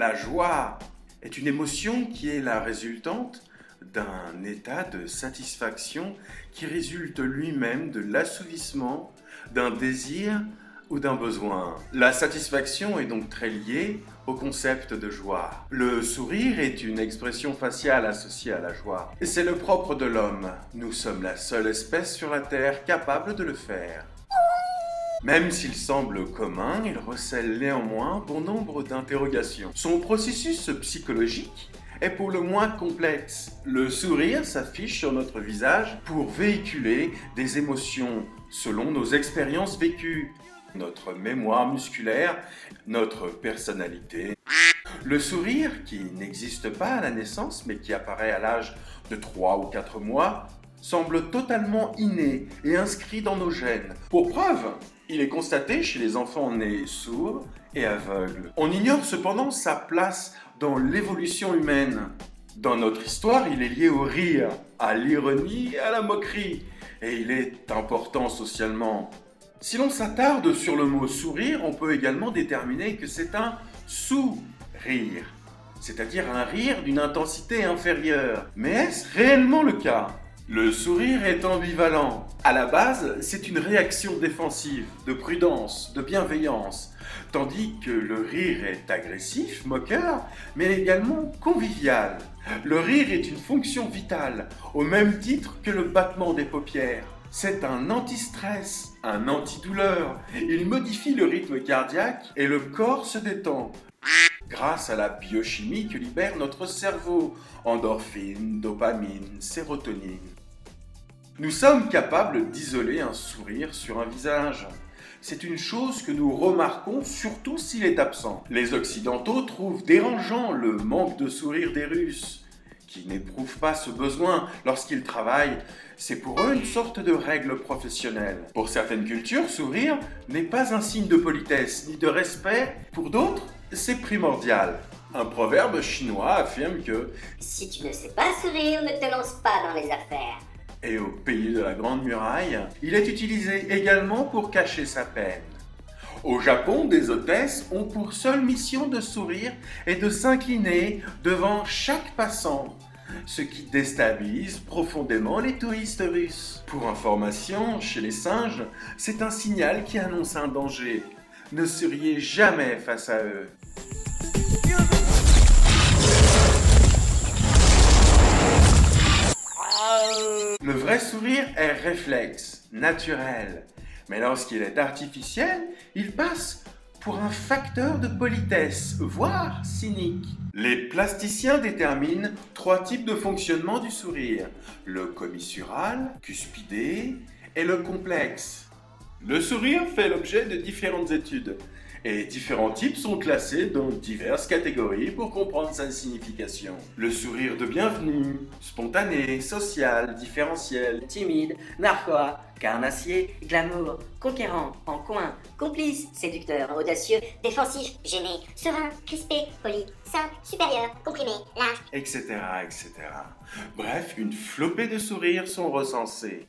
La joie est une émotion qui est la résultante d'un état de satisfaction qui résulte lui-même de l'assouvissement d'un désir ou d'un besoin. La satisfaction est donc très liée au concept de joie. Le sourire est une expression faciale associée à la joie. C'est le propre de l'homme. Nous sommes la seule espèce sur la Terre capable de le faire. Même s'il semble commun, il recèle néanmoins bon nombre d'interrogations. Son processus psychologique est pour le moins complexe. Le sourire s'affiche sur notre visage pour véhiculer des émotions selon nos expériences vécues, notre mémoire musculaire, notre personnalité. Le sourire, qui n'existe pas à la naissance mais qui apparaît à l'âge de 3 ou 4 mois, semble totalement inné et inscrit dans nos gènes. Pour preuve, il est constaté chez les enfants nés sourds et aveugles. On ignore cependant sa place dans l'évolution humaine. Dans notre histoire, il est lié au rire, à l'ironie et à la moquerie, et il est important socialement. Si l'on s'attarde sur le mot sourire, on peut également déterminer que c'est un sous-rire, c'est-à-dire un rire d'une intensité inférieure. Mais est-ce réellement le cas ? Le sourire est ambivalent. À la base, c'est une réaction défensive, de prudence, de bienveillance, tandis que le rire est agressif, moqueur, mais également convivial. Le rire est une fonction vitale, au même titre que le battement des paupières. C'est un anti-stress, un antidouleur. Il modifie le rythme cardiaque et le corps se détend grâce à la biochimie que libère notre cerveau, endorphines, dopamine, sérotonine. Nous sommes capables d'isoler un sourire sur un visage. C'est une chose que nous remarquons surtout s'il est absent. Les Occidentaux trouvent dérangeant le manque de sourire des Russes, qui n'éprouvent pas ce besoin lorsqu'ils travaillent. C'est pour eux une sorte de règle professionnelle. Pour certaines cultures, sourire n'est pas un signe de politesse ni de respect. Pour d'autres, c'est primordial. Un proverbe chinois affirme que « Si tu ne sais pas sourire, ne te lance pas dans les affaires ». Et au pays de la Grande Muraille, il est utilisé également pour cacher sa peine. Au Japon, des hôtesses ont pour seule mission de sourire et de s'incliner devant chaque passant, ce qui déstabilise profondément les touristes russes. Pour information, chez les singes, c'est un signal qui annonce un danger. Ne souriez jamais face à eux. Le vrai sourire est réflexe, naturel, mais lorsqu'il est artificiel, il passe pour un facteur de politesse, voire cynique. Les plasticiens déterminent 3 types de fonctionnement du sourire, le commissural, cuspidé et le complexe. Le sourire fait l'objet de différentes études, et différents types sont classés dans diverses catégories pour comprendre sa signification. Le sourire de bienvenue, spontané, social, différentiel, timide, narquois, carnassier, glamour, conquérant, en coin, complice, séducteur, audacieux, défensif, gêné, serein, crispé, poli, simple, supérieur, comprimé, large, etc., etc. Bref, une flopée de sourires sont recensés.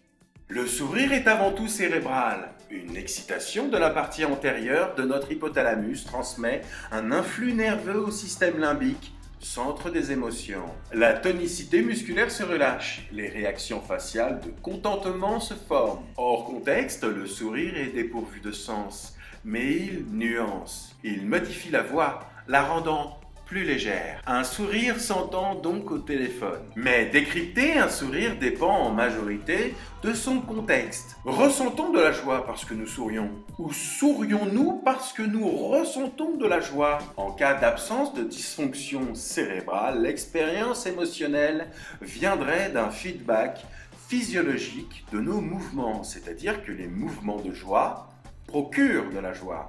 Le sourire est avant tout cérébral. Une excitation de la partie antérieure de notre hypothalamus transmet un influx nerveux au système limbique, centre des émotions. La tonicité musculaire se relâche, les réactions faciales de contentement se forment. Hors contexte, le sourire est dépourvu de sens, mais il nuance. Il modifie la voix, la rendant plus légère. Un sourire s'entend donc au téléphone. Mais décrypter un sourire dépend en majorité de son contexte. Ressentons de la joie parce que nous sourions? Ou sourions-nous parce que nous ressentons de la joie? En cas d'absence de dysfonction cérébrale, l'expérience émotionnelle viendrait d'un feedback physiologique de nos mouvements, c'est-à-dire que les mouvements de joie procurent de la joie.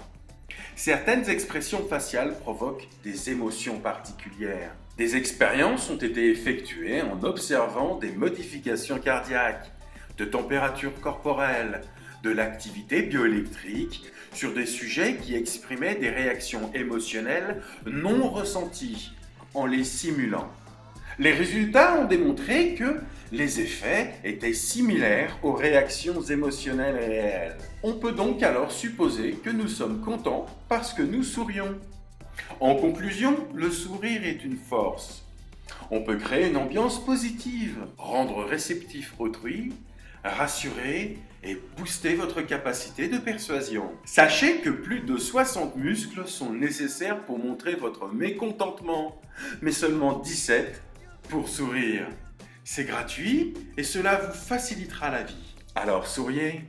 Certaines expressions faciales provoquent des émotions particulières. Des expériences ont été effectuées en observant des modifications cardiaques, de température corporelle, de l'activité bioélectrique sur des sujets qui exprimaient des réactions émotionnelles non ressenties en les simulant. Les résultats ont démontré que les effets étaient similaires aux réactions émotionnelles réelles. On peut donc alors supposer que nous sommes contents parce que nous sourions. En conclusion, le sourire est une force. On peut créer une ambiance positive, rendre réceptif autrui, rassurer et booster votre capacité de persuasion. Sachez que plus de 60 muscles sont nécessaires pour montrer votre mécontentement, mais seulement 17 pour sourire. C'est gratuit et cela vous facilitera la vie. Alors souriez.